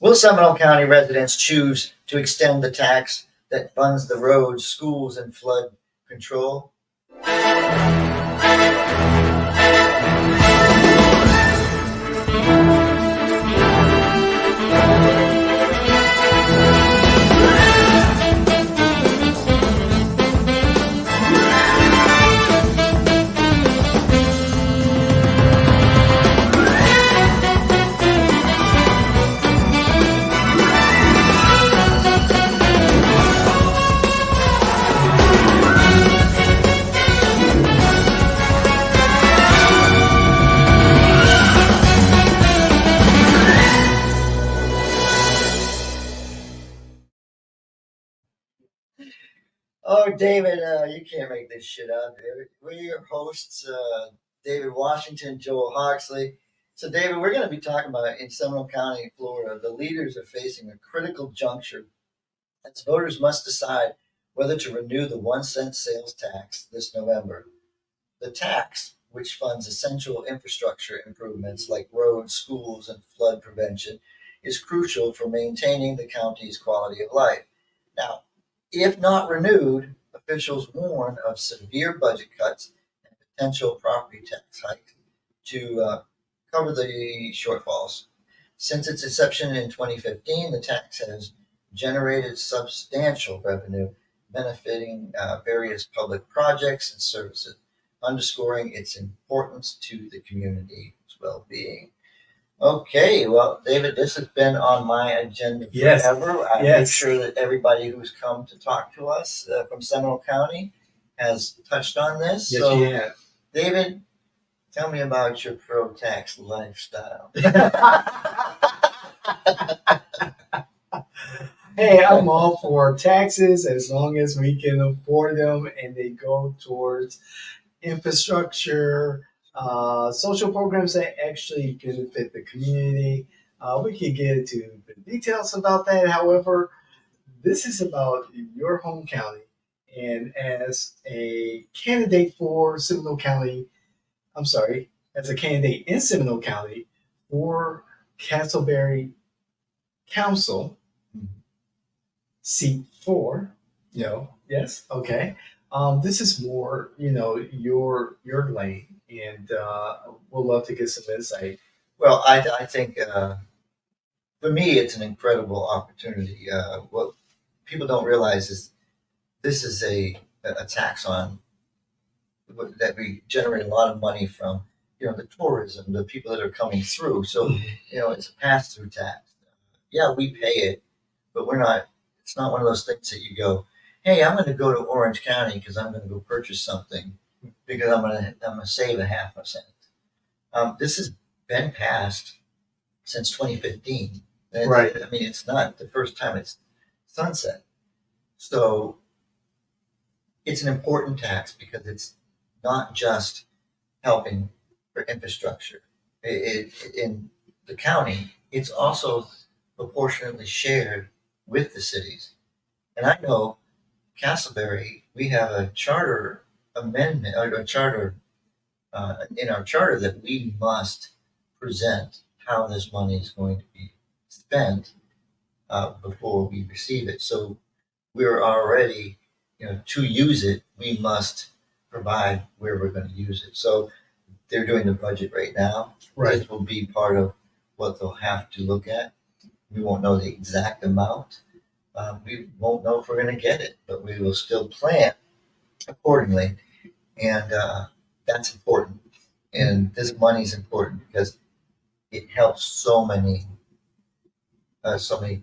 Will Seminole County residents choose to extend the tax that funds the roads, schools, and flood control? Oh, David, you can't make this shit up. We're your hosts, David Washington, Joel Hoxley. So, David, we're going to be talking about in Seminole County, Florida, the leaders are facing a critical juncture as voters must decide whether to renew the 1 cent sales tax this November. The tax, which funds essential infrastructure improvements like roads, schools, and flood prevention, is crucial for maintaining the county's quality of life. Now, if not renewed, officials warn of severe budget cuts and potential property tax hikes to cover the shortfalls. Since its inception in 2015, the tax has generated substantial revenue, benefiting various public projects and services, underscoring its importance to the community's well-being. Okay, well, David, this has been on my agenda Yes. forever. I make Yes. sure that everybody who's come to talk to us from Seminole County has touched on this. Yes, So, you have. David, tell me about your pro-tax lifestyle. Hey, I'm all for taxes as long as we can afford them and they go towards infrastructure, social programs that actually benefit the community. We can get into the details about that. However, this is about your home county. And as a candidate for Seminole County, as a candidate in Seminole County for Castleberry Council, seat 4, yes, okay. This is more, your lane, and we'll love to get some insight. Well, I think for me, it's an incredible opportunity. What people don't realize is this is a tax on that we generate a lot of money from, the tourism, the people that are coming through. So, it's a pass-through tax. Yeah, we pay it, but it's not one of those things that you go, hey, I'm going to go to Orange County because I'm going to go purchase something because I'm going to save a half a cent. This has been passed since 2015. Right. I mean, it's not the first time it's sunset. So it's an important tax because it's not just helping for infrastructure. In the county, it's also proportionately shared with the cities. And I know Castleberry, we have a charter amendment or a charter in our charter that we must present how this money is going to be spent before we receive it. So we're already, to use it, we must provide where we're going to use it. So they're doing the budget right now. Right. This will be part of what they'll have to look at. We won't know the exact amount. We won't know if we're going to get it, but we will still plan accordingly. And that's important. And this money is important because it helps so many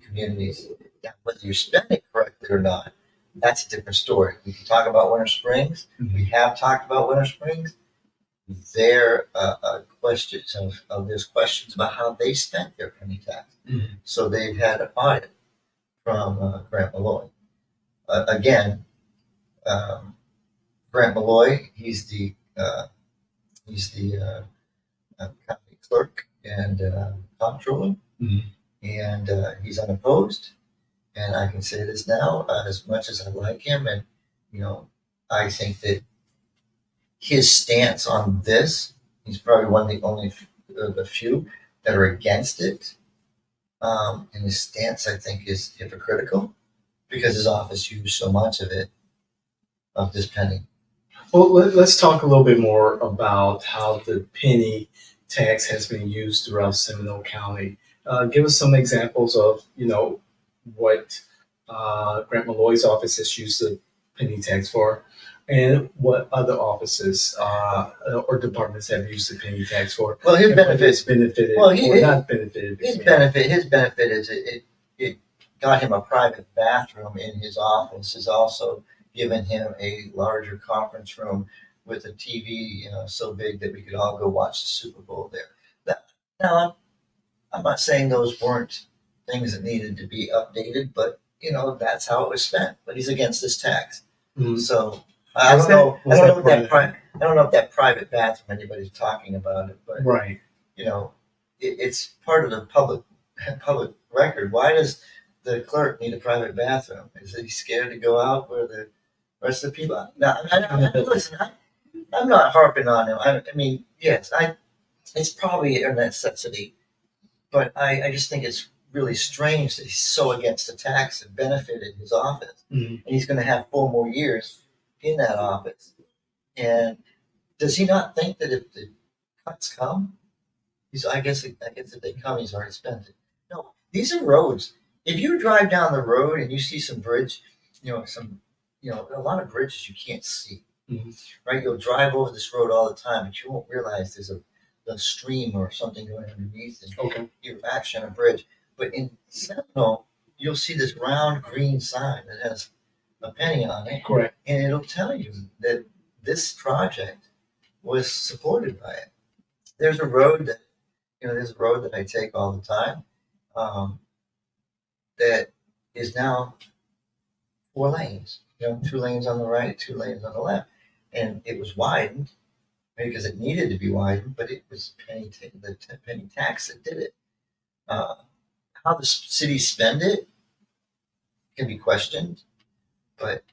communities. Now, whether you're spending correctly or not, that's a different story. We can talk about Winter Springs. Mm-hmm. We have talked about Winter Springs. There's questions about how they spent their penny tax. Mm-hmm. So they've had an audit from Grant Malloy. Grant Malloy, he's the county clerk and comptroller, and he's unopposed. And I can say this now, as much as I like him, and I think that his stance on this, he's probably one of the only the few that are against it. And his stance, I think, is hypocritical because his office used so much of it, of this penny. Well, let's talk a little bit more about how the penny tax has been used throughout Seminole County. Give us some examples of, what Grant Malloy's office has used the penny tax for, and what other offices or departments have used the penny tax for. Well, his and whether benefit, it's benefited well, or not benefited. his benefit is it got him a private bathroom in his office. Has also given him a larger conference room with a TV, so big that we could all go watch the Super Bowl there. Now, I'm not saying those weren't things that needed to be updated, but that's how it was spent. But he's against this tax, so I don't know. I don't know if that private bathroom anybody's talking about it, but right. It's part of the public record. Why does the clerk need a private bathroom? Is he scared to go out where the rest of the people? No, listen. I'm not harping on him. I mean, yes, it's probably a necessity, but I just think it's really strange that he's so against the tax that benefited his office, and he's going to have 4 more years in that office. And does he not think that if the cuts come, I guess if they come, he's already spent it. No, these are roads. If you drive down the road and you see some bridge, a lot of bridges you can't see, right? You'll drive over this road all the time, but you won't realize there's a stream or something going underneath, and you're actually on a bridge. But in Seminole, you'll see this round green sign that has a penny on it, correct, and it'll tell you that this project was supported by it. There's a road that I take all the time, that is now 4 lanes. 2 lanes on the right, 2 lanes on the left, and it was widened because it needed to be widened, but it was the penny tax that did it. How the city spend it can be questioned, but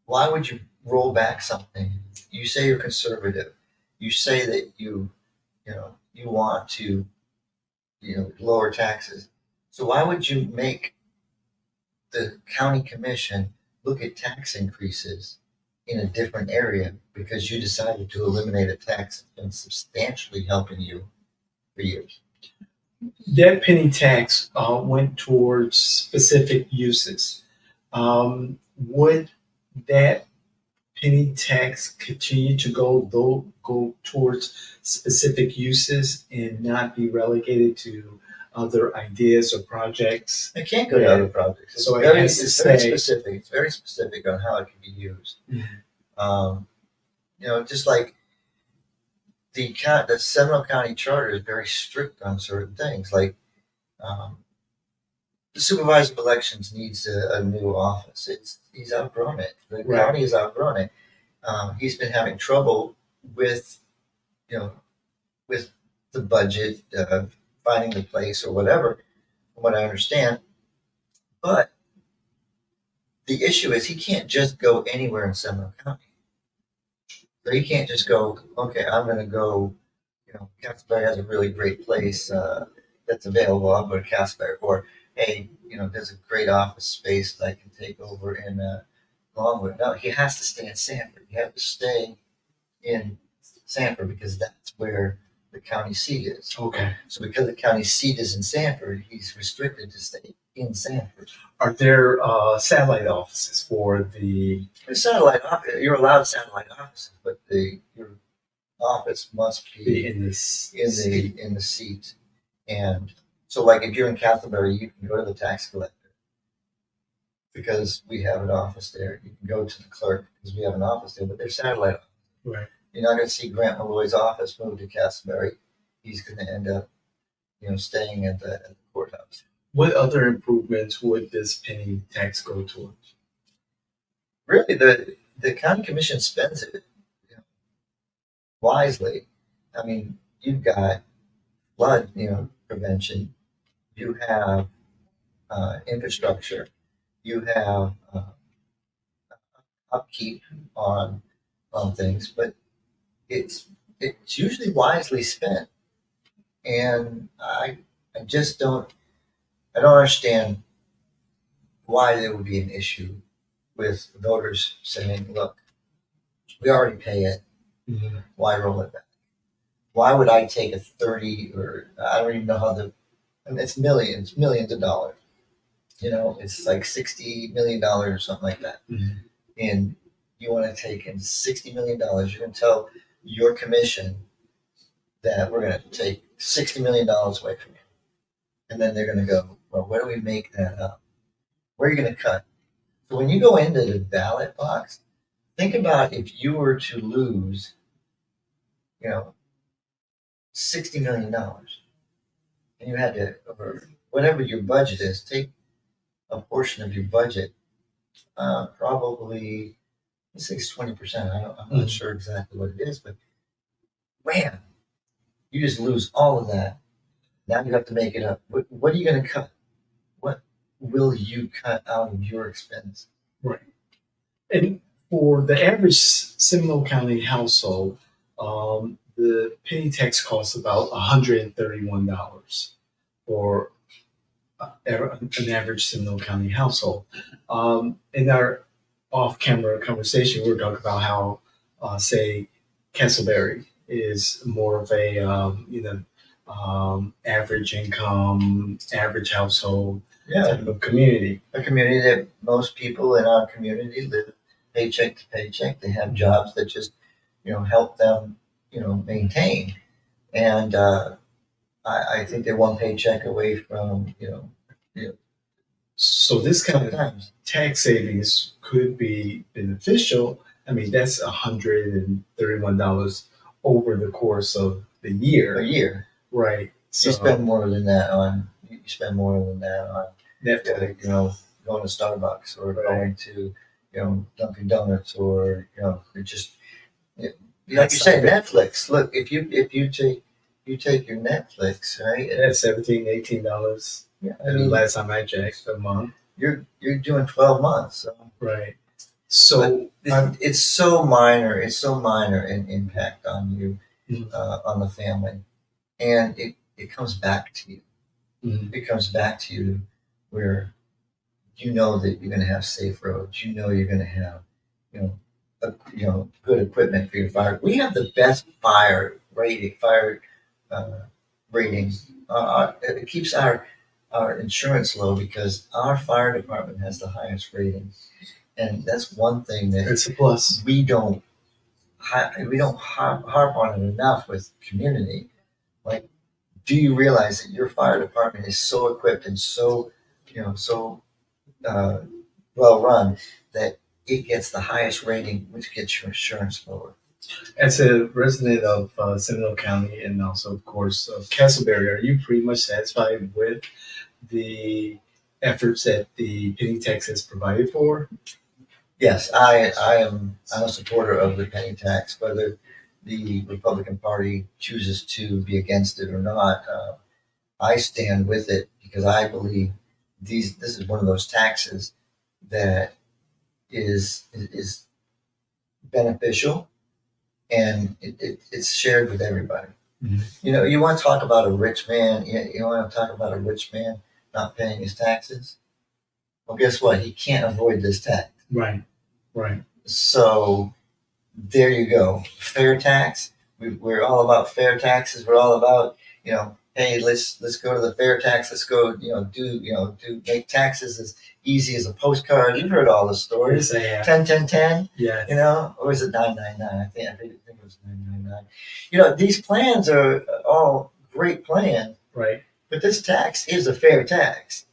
why would you roll back something? You say you're conservative. You say that you want to lower taxes. So why would you make the county commission look at tax increases in a different area because you decided to eliminate a tax that's been substantially helping you for years? That penny tax went towards specific uses. Would that penny tax continue to go towards specific uses and not be relegated to other ideas or projects? It can't go to other projects. It's very specific. It's very specific on how it can be used. Just like the Seminole County Charter is very strict on certain things. Like the supervisor of elections needs a new office. He's outgrown it. The county has outgrown it. He's been having trouble with the budget, finding the place or whatever, from what I understand. But the issue is he can't just go anywhere in Seminole County. So he can't just go, okay, I'm going to go, Castleberry has a really great place that's available. I'll go to Castleberry. Or, hey, there's a great office space that I can take over in Longwood. No, he has to stay in Sanford. He has to stay in Sanford because that's where the county seat is. Okay. So because the county seat is in Sanford, he's restricted to stay in Sanford. Are there satellite offices for the satellite office? You're allowed satellite offices, but your office must be in the seat. And so, like, if you're in Castleberry, you can go to the tax collector because we have an office there. You can go to the clerk because we have an office there, but they're satellite offices. Right. You're not going to see Grant Malloy's office move to Castleberry. He's going to end up, staying at the courthouse. What other improvements would this penny tax go towards? Really, the county commission spends it wisely. I mean, you've got flood, prevention. You have infrastructure. You have upkeep on things, but it's usually wisely spent. And I just don't. I don't understand why there would be an issue with voters saying, look, we already pay it. Mhm. Why roll it back? Why would I take a 30 or I don't even know how I mean, it's millions of dollars. It's like $60 million or something like that. Mhm. And you want to take in $60 million, you're going to tell your commission that we're going to take $60 million away from you. And then they're going to go, well, where do we make that up? Where are you going to cut? So when you go into the ballot box, think about if you were to lose, $60 million and you had to, or whatever your budget is, take a portion of your budget, probably, let's say it's 20%. I'm not sure exactly what it is, but man, you just lose all of that. Now you have to make it up. What are you going to cut? What will you cut out of your expense? Right. And for the average Seminole County household, the penny tax costs about $131 for an average Seminole County household. In our off-camera conversation, we were talking about how, say, Castleberry is more of a average income, average household type of community. A community that most people in our community live paycheck to paycheck. They have jobs that just help them maintain, and I think they're one paycheck away from So this kind of sometimes tax savings could be beneficial. I mean, that's $131 over the course of the a year, year. right? So You spend more than that on Netflix, going to Starbucks or Right. going to Dunkin' Donuts or it just like That's you said, not Netflix. Look, if you take your Netflix, right? that's $17, $18. Yeah, I And the mean, last time I checked, a month, you're doing 12 months. So. right? So It's so minor. It's so minor in impact on you, Mhm. on the family, and it comes back to you. Mhm. It comes back to you where you know that you're going to have safe roads. You know you're going to have good equipment for your fire. We have the best fire uh, rating. It keeps our insurance low because our fire department has the highest rating, and that's one thing that it's a plus. we don't harp on it enough with community. Like, do you realize that your fire department is so equipped and so uh, well run that it gets the highest rating, which gets your insurance lower? As a resident of Seminole County and also, of course, of Castleberry, are you pretty much satisfied with the efforts that the penny tax has provided for? Yes, I'm a supporter of the penny tax, whether the Republican Party chooses to be against it or not. I stand with it because I believe this is one of those taxes that is beneficial and it's shared with everybody. Mhm. You want to talk about a rich man. You want to talk about a rich man not paying his taxes. Well, guess what? He can't avoid this tax. Right, right. So there you go. Fair tax. We're all about fair taxes. We're all about hey, let's go to the fair tax. Let's go make taxes as easy as a postcard. You've heard all the stories. Yes, I have. 10-10-10. Yeah. Or is it 9-9-9? I think it was 9-9-9. These plans are all great plans, Right. but this tax is a fair tax.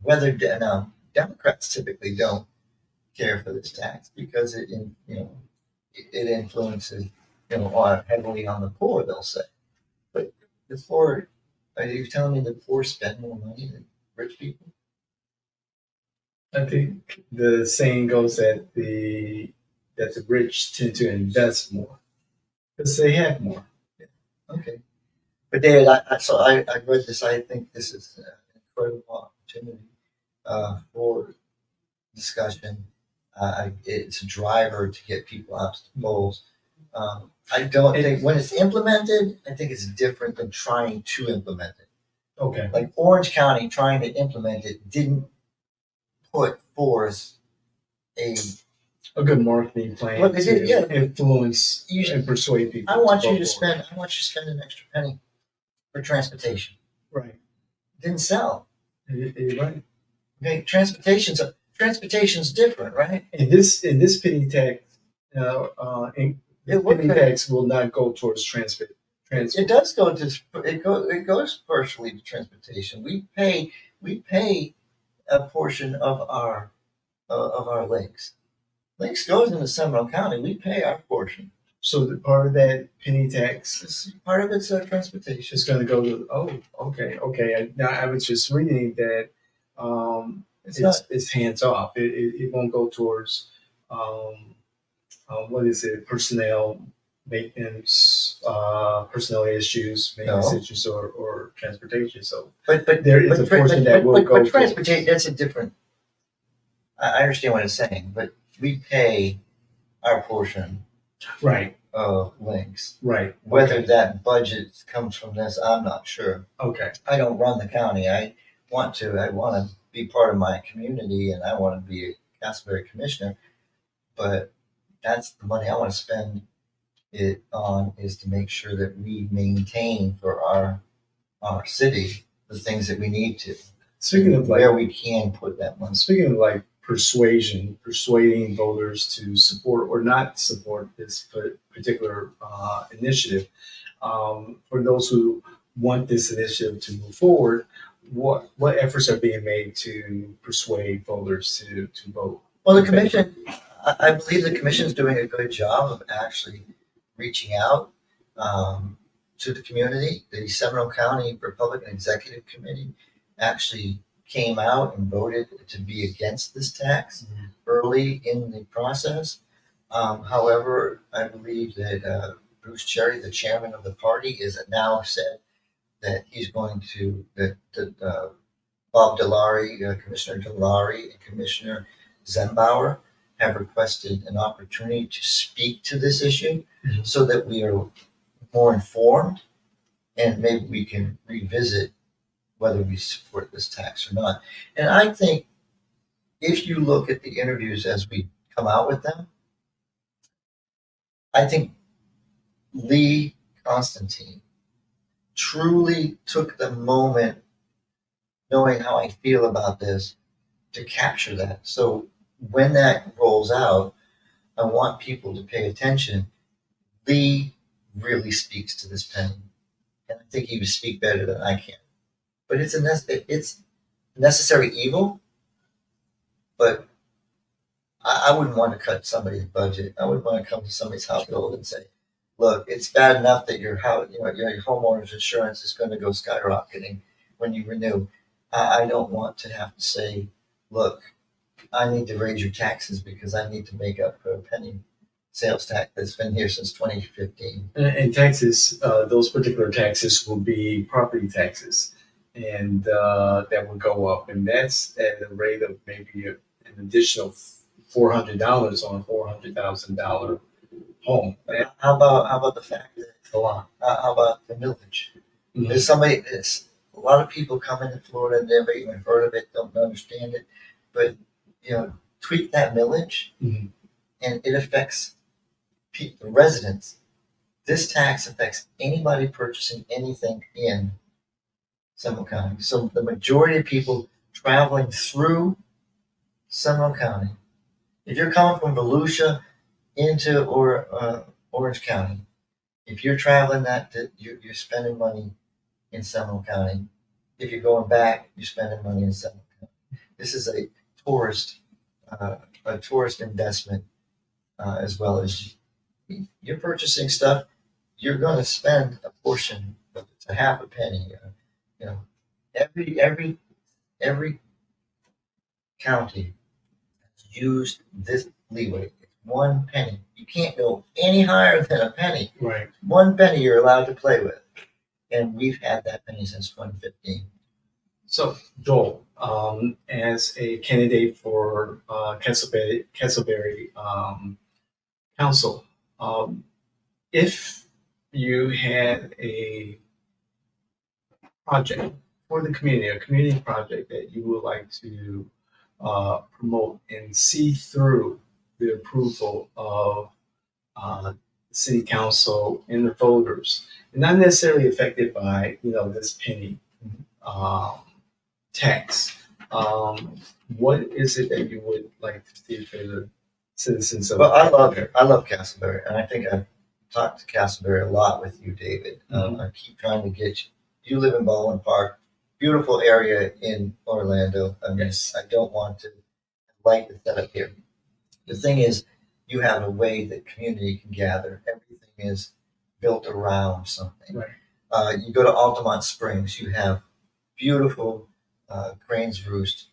Whether now Democrats typically don't care for this tax because it influences heavily on the poor. They'll say, but the poor. Are you telling me the poor spend more money than rich people? I think the saying goes that the rich tend to invest more because they have more. Okay, but David, I read this. I think this is an incredible opportunity for discussion. It's a driver to get people out to the polls. I don't think when it's implemented, I think it's different than trying to implement it. Okay. Like Orange County trying to implement it didn't put forth a good marketing plan Well, they did, yeah. influence You- and persuade people. I want to you vote to for it. spend. I want you to spend an extra penny for transportation. Right. Didn't sell. You're right. Okay, transportation's different, right? And this penny tax, It would penny pay. tax will not go towards transport. It does go to it goes partially to transportation. We pay a portion of our lakes. Lakes goes into Seminole County. We pay our portion. So the part of that penny tax Part of it's transportation. is going to go to. Oh, okay. Now I was just reading that it's hands off. It won't go towards what is it? Personnel maintenance, personnel issues, maintenance issues, or transportation. So, but there is a portion that will go. But transportation, that's a different. I understand what it's saying, but we pay our portion, right, of links. Right. Whether that budget comes from this, I'm not sure. Okay. I don't run the county. I want to be part of my community, and I want to be a Castleberry commissioner. But that's the money I want to spend it on, is to make sure that we maintain for our city the things that we need to. Speaking of where we can put that money. Speaking of like persuading voters to support or not support this particular initiative, for those who want this initiative to move forward, what efforts are being made to persuade voters to vote? Well, the commission, I believe the commission is doing a good job of actually reaching out to the community. The Seminole County Republican Executive Committee actually came out and voted to be against this tax early in the process. However, I believe that Bruce Cherry, the chairman of the party, is now said that he's going to, Bob Delary, Commissioner Delary, and Commissioner Zembauer have requested an opportunity to speak to this issue so that we are more informed, and maybe we can revisit whether we support this tax or not. And I think if you look at the interviews as we come out with them, I think Lee Constantine truly took the moment, knowing how I feel about this, to capture that. So when that rolls out, I want people to pay attention. Lee really speaks to this penny, and I think he would speak better than I can. But it's a necessary evil. But I wouldn't want to cut somebody's budget. I wouldn't want to come to somebody's household and say, "Look, it's bad enough that your homeowner's insurance is going to go skyrocketing when you renew. I don't want to have to say, look, I need to raise your taxes because I need to make up for a penny sales tax that's been here since 2015." And taxes, those particular taxes will be property taxes, and that will go up, and that's at a rate of maybe an additional $400 on a $400,000 home. How about the fact that That's a lot. how about the millage? Mhm. There's a lot of people come into Florida and never even heard of it, don't understand it, but tweak that millage, Mhm. and it affects the residents. This tax affects anybody purchasing anything in Seminole County. So the majority of people traveling through Seminole County, if you're coming from Volusia into Orange County, if you're traveling you're spending money in Seminole County. If you're going back, you're spending money in Seminole County. This is a tourist investment, as well as you're purchasing stuff. You're going to spend a portion, but it's a half a penny. Every county has used this leeway. It's 1 penny. You can't go any higher than a penny. Right. 1 penny you're allowed to play with, and we've had that penny since 2015. So, Joel, as a candidate for Castleberry Council, if you had a project for the community, a community project that you would like to promote and see through the approval of city council and the voters, and not necessarily affected by this penny tax. What is it that you would like to see for the citizens of? Well, I love Castleberry, and I think I've talked to Castleberry a lot with you, David. I keep trying to get you. You live in Baldwin Park, beautiful area in Orlando. I mean, Yes. I don't want to light the setup here. The thing is, you have a way that community can gather. Everything is built around something. Right. You go to Altamont Springs, you have beautiful Crane's Roost.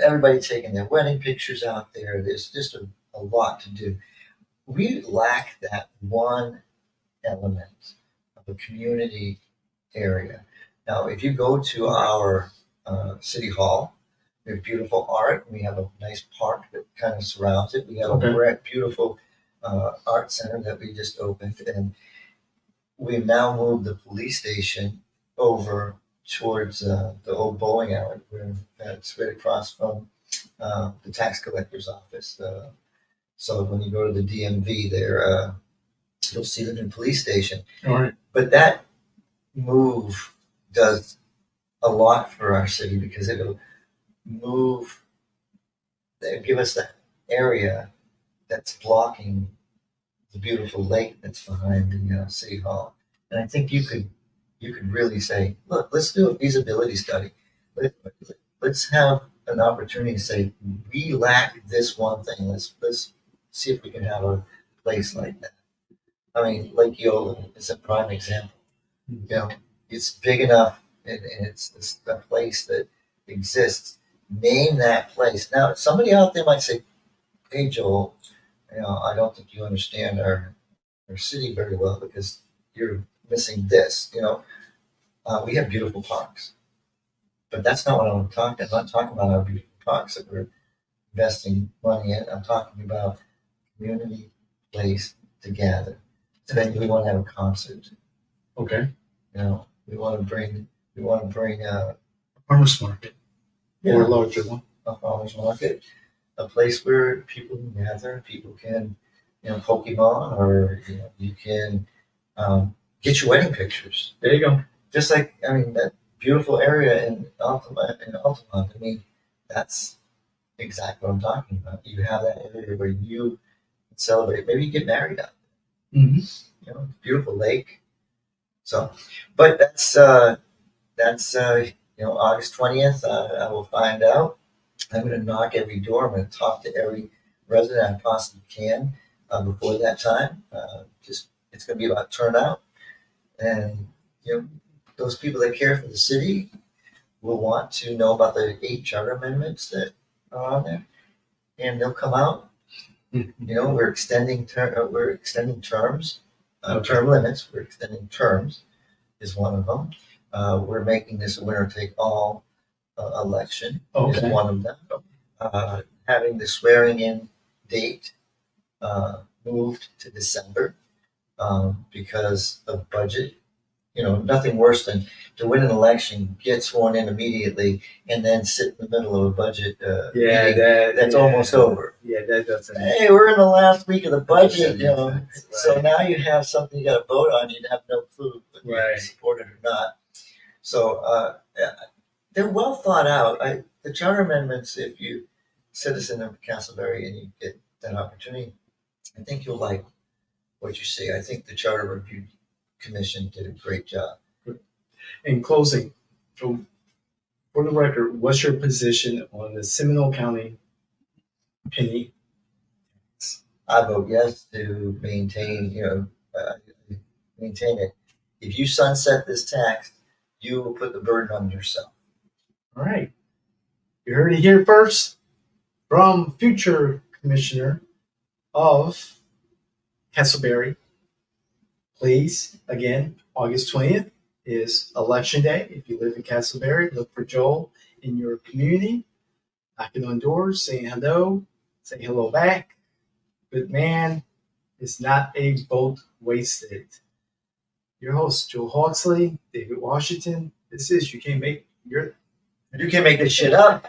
Everybody taking their wedding pictures out there. There's just a lot to do. We lack that one element of a community area. Now, if you go to our city hall, we have beautiful art. We have a nice park that kind of surrounds it. We have a beautiful art center that we just opened, and we've now moved the police station over towards the old bowling alley, where it's right across from the tax collector's office. So when you go to the DMV there, you'll see the new police station. All right. But that move does a lot for our city because it'll give us that area that's blocking the beautiful lake that's behind the city hall. And I think you could really say, look, let's do a feasibility study. Let's have an opportunity to say, we lack this one thing. Let's see if we can have a place like that. I mean, Lake Eola is a prime example. You know, it's big enough, and it's a place that exists. Name that place. Now, somebody out there might say, "Hey, Joel, I don't think you understand our city very well because you're missing this." We have beautiful parks, but that's not what I'm talking. I'm not talking about our beautiful parks that we're investing money in. I'm talking about community place to gather. Today we want to have a concert. Okay. We want to bring a farmers market or a larger one. A farmers market, a place where people can gather. People can, Pokemon, or you can get your wedding pictures. There you go. Just like that beautiful area in Altamont. I mean, that's exactly what I'm talking about. You have that area where you celebrate. Maybe you get married out there. Mm-hmm. Beautiful lake. So, but that's August 20th. I will find out. I'm going to knock every door. I'm going to talk to every resident I possibly can before that time. It's going to be about turnout, and those people that care for the city will want to know about the 8 charter amendments that are on there, and they'll come out. We're extending terms, term limits. We're extending terms is one of them. We're making this a winner take all election is one of them. Having the swearing in date moved to December because of budget. Nothing worse than to win an election, get sworn in immediately, and then sit in the middle of a budget meeting that's almost over. Yeah, that doesn't. Hey, we're in the last week of the budget, Right. So now you have something you got to vote on. You'd have no clue whether you support it or not. So they're well thought out. The charter amendments, if you citizen of Castleberry and you get that opportunity, I think you'll like what you see. I think the Charter Review Commission did a great job. In closing, for the record, what's your position on the Seminole County penny? I vote yes to maintain it. If you sunset this tax, you will put the burden on yourself. All right. You heard it here first from future commissioner of Castleberry. Please, again, August 20th is election day. If you live in Castleberry, look for Joel in your community, knocking on doors, saying hello, say hello back. But man, it's not a vote wasted. Your host, Joel Hawksley, David Washington. This is you can't make your. You can't make this shit up.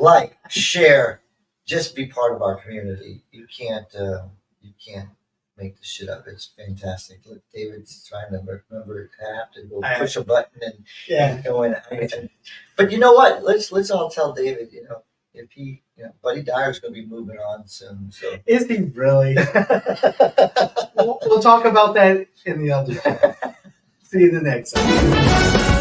Like, share, just be part of our community. You can't make this shit up. It's fantastic. Look, David's trying to remember I have to go push a button and go in. But you know what? Let's all tell David, if he, Buddy Dyer's going to be moving on soon. So Is he really? We'll talk about that in the other. See you the next time.